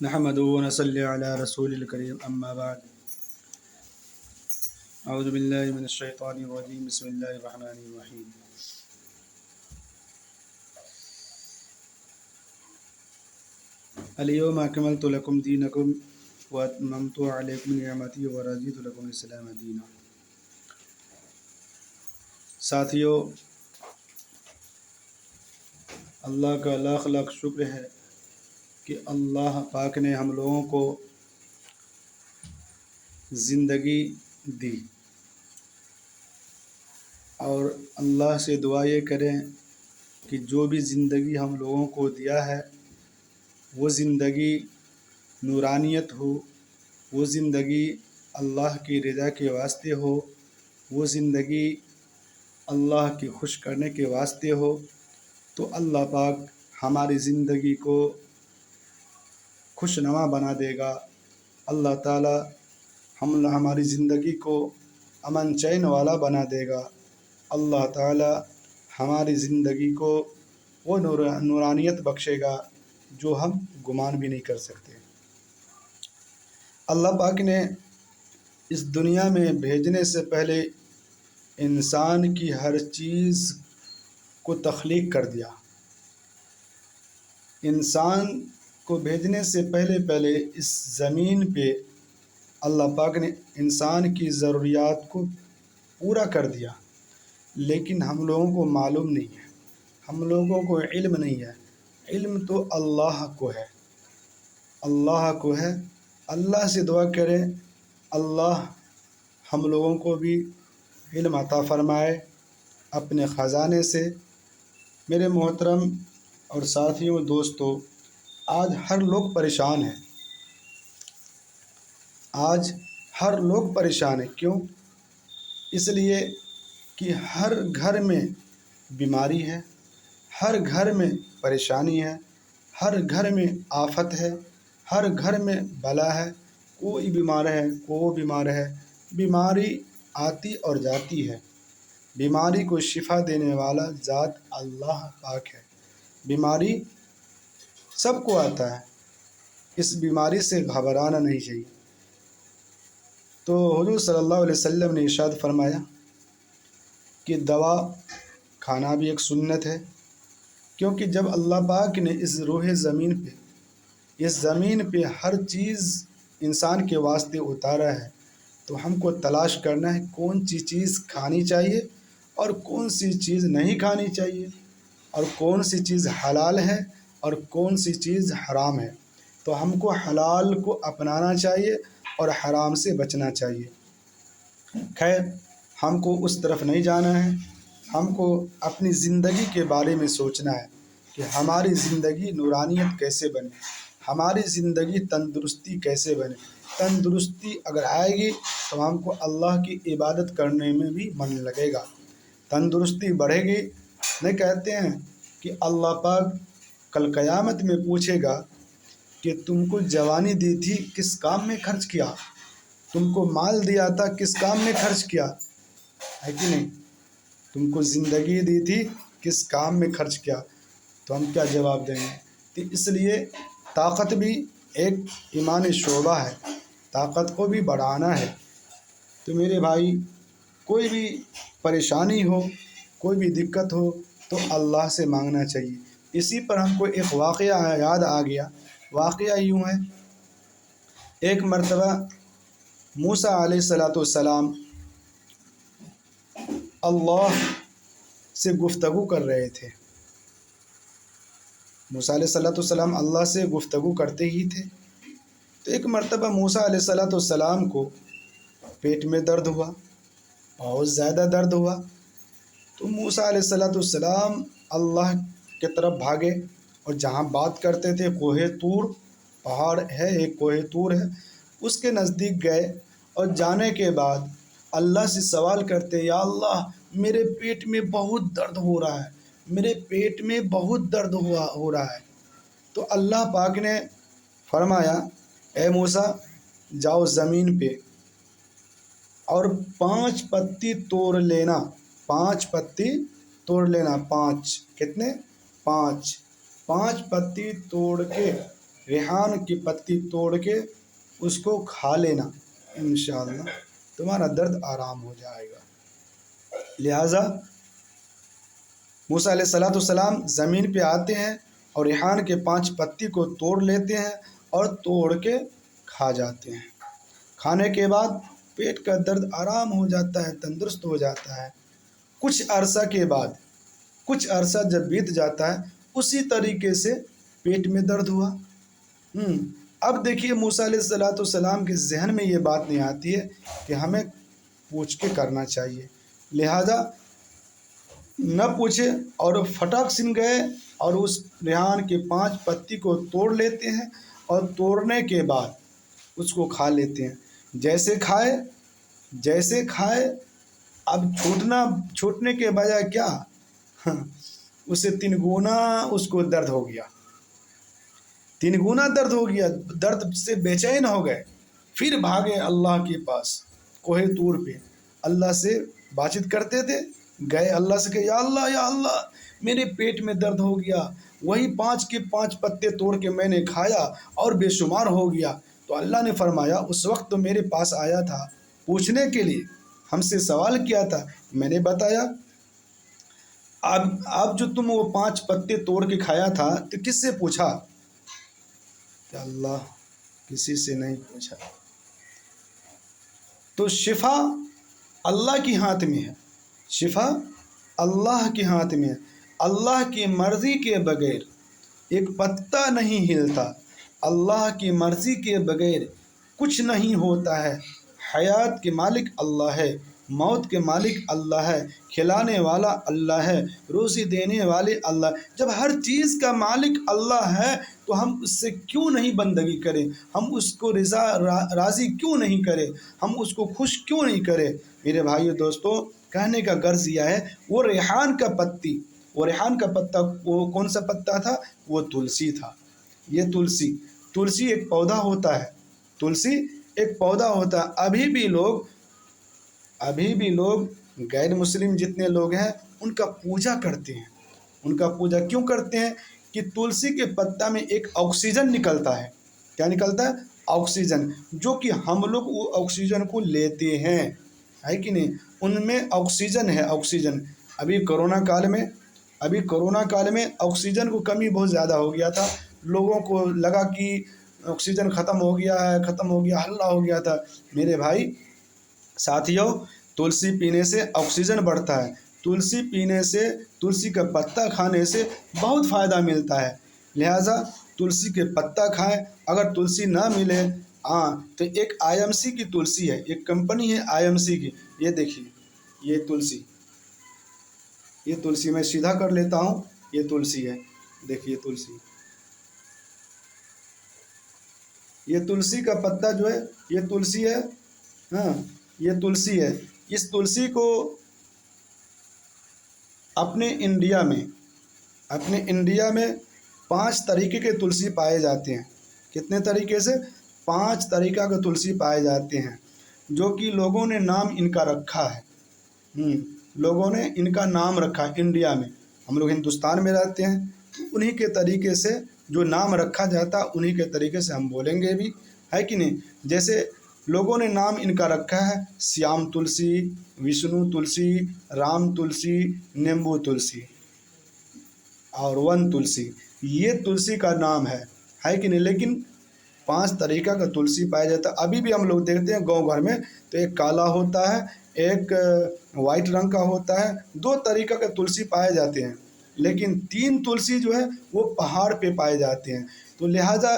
نحمده ونصلي على رسول الكريم أما بعد أعوذ بالله من الشيطان الرجيم بسم الله الرحمن الرحيم اليوم أكملت لكم دينكم وأتممت عليكم نعمتي ورضيت لكم الإسلام دينا۔ ساتھیو، اللہ کا لاکھ لاکھ شکر ہے کہ اللہ پاک نے ہم لوگوں کو زندگی دی، اور اللہ سے دعا یہ کریں کہ جو بھی زندگی ہم لوگوں کو دیا ہے وہ زندگی نورانیت ہو، وہ زندگی اللہ کی رضا کے واسطے ہو، وہ زندگی اللہ کی خوش کرنے کے واسطے ہو، تو اللہ پاک ہماری زندگی کو خوشنما بنا دے گا۔ اللہ تعالی ہماری زندگی کو امن چین والا بنا دے گا۔ اللہ تعالی ہماری زندگی کو وہ نورانیت بخشے گا جو ہم گمان بھی نہیں کر سکتے۔ اللہ پاک نے اس دنیا میں بھیجنے سے پہلے انسان کی ہر چیز کو تخلیق کر دیا۔ انسان کو بھیجنے سے پہلے اس زمین پہ اللہ پاک نے انسان کی ضروریات کو پورا کر دیا، لیکن ہم لوگوں کو معلوم نہیں ہے، ہم لوگوں کو علم نہیں ہے۔ علم تو اللہ کو ہے، اللہ کو ہے۔ اللہ سے دعا کریں اللہ ہم لوگوں کو بھی علم عطا فرمائے اپنے خزانے سے۔ میرے محترم اور ساتھیوں، دوستو، آج ہر لوگ پریشان ہیں، آج ہر لوگ پریشان ہیں۔ کیوں؟ اس لیے کہ ہر گھر میں بیماری ہے، ہر گھر میں پریشانی ہے، ہر گھر میں آفت ہے، ہر گھر میں بلا ہے۔ کوئی بیمار ہے، کوئی بیمار ہے۔ بیماری آتی اور جاتی ہے، بیماری کو شفا دینے والا ذات اللہ پاک ہے۔ بیماری سب کو آتا ہے، اس بیماری سے گھبرانا نہیں چاہیے۔ تو حضور صلی اللہ علیہ وسلم نے ارشاد فرمایا کہ دوا کھانا بھی ایک سنت ہے، کیونکہ جب اللہ پاک نے اس روح زمین پہ ہر چیز انسان کے واسطے اتارا ہے، تو ہم کو تلاش کرنا ہے کون سی چیز کھانی چاہیے اور کون سی چیز نہیں کھانی چاہیے، اور کون سی چیز حلال ہے اور کون سی چیز حرام ہے۔ تو ہم کو حلال کو اپنانا چاہیے اور حرام سے بچنا چاہیے۔ خیر، ہم کو اس طرف نہیں جانا ہے، ہم کو اپنی زندگی کے بارے میں سوچنا ہے کہ ہماری زندگی نورانیت کیسے بنے، ہماری زندگی تندرستی کیسے بنے۔ تندرستی اگر آئے گی تو ہم کو اللہ کی عبادت کرنے میں بھی من لگے گا، تندرستی بڑھے گی۔ نہیں کہتے ہیں کہ اللہ پاک کل قیامت میں پوچھے گا کہ تم کو جوانی دی تھی کس کام میں خرچ کیا، تم کو مال دیا تھا کس کام میں خرچ کیا، ہے کہ نہیں؟ تم کو زندگی دی تھی کس کام میں خرچ کیا، تو ہم کیا جواب دیں گے؟ تو اس لیے طاقت بھی ایک ایمانی شعبہ ہے، طاقت کو بھی بڑھانا ہے۔ تو میرے بھائی، کوئی بھی پریشانی ہو، کوئی بھی دقت ہو تو اللہ سے مانگنا چاہیے۔ اسی پر ہم کو ایک واقعہ یاد آ گیا۔ واقعہ یوں ہے، ایک مرتبہ موسیٰ علیہ السلام اللہ سے گفتگو کر رہے تھے۔ موسیٰ علیہ السلام اللہ سے گفتگو کرتے ہی تھے، تو ایک مرتبہ موسیٰ علیہ السلام کو پیٹ میں درد ہوا، بہت زیادہ درد ہوا۔ تو موسیٰ علیہ السلام اللہ کی طرف بھاگے، اور جہاں بات کرتے تھے کوہ طور پہاڑ ہے، ایک کوہ طور ہے، اس کے نزدیک گئے، اور جانے کے بعد اللہ سے سوال کرتے، یا اللہ میرے پیٹ میں بہت درد ہو رہا ہے، میرے پیٹ میں بہت درد ہو رہا ہے۔ تو اللہ پاک نے فرمایا، اے موسیٰ جاؤ زمین پہ اور 5 پتی توڑ لینا، 5 پتی توڑ لینا، 5 کتنے؟ 5 پتی توڑ کے ریحان کی پتی توڑ کے اس کو کھا لینا، انشاءاللہ تمہارا درد آرام ہو جائے گا۔ لہٰذا موسیٰ علیہ السلام زمین پہ آتے ہیں اور ریحان کے 5 پتی کو توڑ لیتے ہیں اور توڑ کے کھا جاتے ہیں۔ کھانے کے بعد پیٹ کا درد آرام ہو جاتا ہے، تندرست ہو جاتا ہے۔ کچھ عرصہ کے بعد، کچھ عرصہ جب بیت جاتا ہے، اسی طریقے سے پیٹ میں درد ہوا۔ اب دیکھیے موسیٰ علیہ السلام کے ذہن میں یہ بات نہیں آتی ہے کہ ہمیں پوچھ کے کرنا چاہیے، لہذا نہ پوچھے اور فٹاک سن گئے اور اس ریحان کے 5 پتی کو توڑ لیتے ہیں اور توڑنے کے بعد اس کو کھا لیتے ہیں۔ جیسے کھائے اب چھوٹنے کے بجائے کیا اسے 3 گنا اس کو درد ہو گیا، 3 گنا درد ہو گیا، درد سے بے چین ہو گئے۔ پھر بھاگے اللہ کے پاس کوہ طور پہ، اللہ سے بات چیت کرتے تھے، گئے اللہ سے کہ یا اللہ میرے پیٹ میں درد ہو گیا، وہی 5 کے 5 پتے توڑ کے میں نے کھایا اور بے شمار ہو گیا۔ تو اللہ نے فرمایا اس وقت تو میرے پاس آیا تھا پوچھنے کے لیے، ہم سے سوال کیا تھا، میں نے بتایا۔ اب جو تم وہ 5 پتے توڑ کے کھایا تھا تو کس سے پوچھا؟ کہ اللہ، کسی سے نہیں پوچھا۔ تو شفا اللہ کے ہاتھ میں ہے، شفا اللہ کے ہاتھ میں ہے۔ اللہ کی مرضی کے بغیر ایک پتا نہیں ہلتا، اللہ کی مرضی کے بغیر کچھ نہیں ہوتا ہے۔ حیات کے مالک اللہ ہے، موت کے مالک اللہ ہے، کھلانے والا اللہ ہے، روزی دینے والے اللہ۔ جب ہر چیز کا مالک اللہ ہے تو ہم اس سے کیوں نہیں بندگی کریں؟ ہم اس کو راضی کیوں نہیں کریں؟ ہم اس کو خوش کیوں نہیں کریں؟ میرے بھائیو دوستو، کہنے کا غرض یہ ہے، وہ ریحان کا پتا وہ کون سا پتا تھا؟ وہ تلسی تھا۔ یہ تلسی ایک پودا ہوتا ہے، تلسی ایک پودا ہوتا ہے۔ ابھی بھی لوگ غیر مسلم جتنے لوگ ہیں ان کا پوجا کرتے ہیں۔ ان کا پوجا کیوں کرتے ہیں؟ کہ تلسی کے پتا میں ایک آکسیجن نکلتا ہے۔ کیا نکلتا ہے؟ آکسیجن، جو کہ ہم لوگ وہ آکسیجن کو لیتے ہیں، ہے کہ نہیں؟ ان میں آکسیجن ہے، آکسیجن۔ ابھی کرونا کال میں آکسیجن کو کمی بہت زیادہ ہو گیا تھا، لوگوں کو لگا کہ آکسیجن ختم ہو گیا، ہلہ ہو گیا تھا۔ میرے بھائی ساتھیوں، تلسی پینے سے آکسیجن بڑھتا ہے، تلسی پینے سے، تلسی کا پتا کھانے سے بہت فائدہ ملتا ہے، لہٰذا تلسی کے پتا کھائیں۔ اگر تلسی نہ ملے تو ایک IMC کی تلسی ہے، ایک کمپنی ہے IMC کی، یہ دیکھیے، یہ تلسی میں سیدھا کر لیتا ہوں، یہ تلسی ہے، دیکھیے تلسی، یہ تلسی کا پتا جو ہے، یہ تلسی ہے، یہ تلسی ہے۔ اس تلسی کو اپنے انڈیا میں 5 طریقے کے تلسی پائے جاتے ہیں۔ کتنے طریقے سے؟ 5 طریقہ کے تلسی پائے جاتے ہیں، جو کہ لوگوں نے نام ان کا رکھا ہے، لوگوں نے ان کا نام رکھا ہے۔ انڈیا میں، ہم لوگ ہندوستان میں رہتے ہیں، انہی کے طریقے سے جو نام رکھا جاتا ہے انہی کے طریقے سے ہم بولیں گے بھی، ہے کہ نہیں؟ جیسے لوگوں نے نام ان کا رکھا ہے سیام تلسی، وشنو تلسی، رام تلسی، نیمبو تلسی اور ون تلسی، یہ تلسی کا نام ہے کہ نہیں؟ لیکن 5 طریقہ کا تلسی پایا جاتا ہے۔ ابھی بھی ہم لوگ دیکھتے ہیں گاؤں گھر میں تو ایک کالا ہوتا ہے، ایک وائٹ رنگ کا ہوتا ہے، 2 طریقہ کے تلسی پائے جاتے ہیں، لیکن 3 تلسی جو ہے وہ پہاڑ پہ پائے جاتے ہیں۔ تو لہٰذا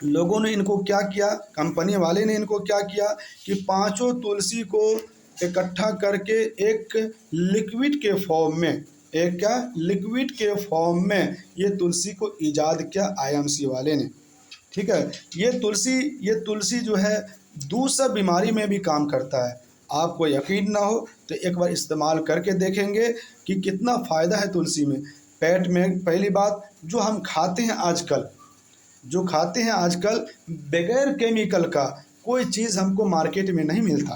لوگوں نے ان کو کیا کیا، کمپنی والے نے ان کو کیا کیا کہ 5 تلسی کو اکٹھا کر کے ایک لکوڈ کے فارم میں یہ تلسی کو ایجاد کیا IMC والے نے، ٹھیک ہے؟ یہ تلسی جو ہے دوسرا بیماری میں بھی کام کرتا ہے۔ آپ کو یقین نہ ہو تو ایک بار استعمال کر کے دیکھیں گے کہ کتنا فائدہ ہے تلسی میں۔ پیٹ میں، پہلی بات، جو ہم کھاتے ہیں آج کل بغیر کیمیکل کا کوئی چیز ہم کو مارکیٹ میں نہیں ملتا،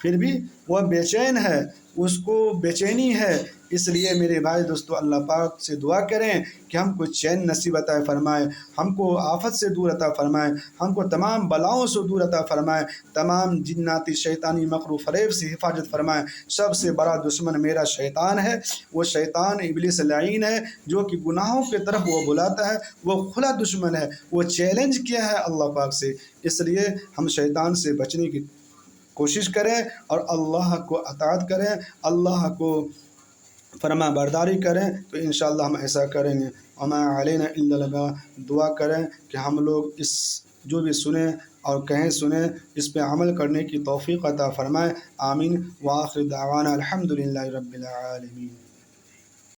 پھر بھی وہ بے چین ہے، اس کو بے چینی ہے۔ اس لیے میرے بھائی دوستو، اللہ پاک سے دعا کریں کہ ہم کو چین نصیب عطا فرمائے، ہم کو آفت سے دور عطا فرمائے، ہم کو تمام بلاؤں سے دور عطا فرمائے، تمام جناتی شیطانی مکر و فریب سے حفاظت فرمائے۔ سب سے بڑا دشمن میرا شیطان ہے، وہ شیطان ابلیس لعین ہے جو کہ گناہوں کی طرف وہ بلاتا ہے، وہ کھلا دشمن ہے، وہ چیلنج کیا ہے اللہ پاک سے۔ اس لیے ہم شیطان سے بچنے کی کوشش کریں اور اللہ کو اطاعت کریں، اللہ کو فرما برداری کریں، تو انشاءاللہ ہم ایسا کریں گے۔ وما علینا الا البلاغ، دعا کریں کہ ہم لوگ اس جو بھی سنیں اور کہیں سنیں اس پہ عمل کرنے کی توفیق عطا فرمائے۔ آمین۔ وآخر دعوانا الحمد للہ رب العالمین۔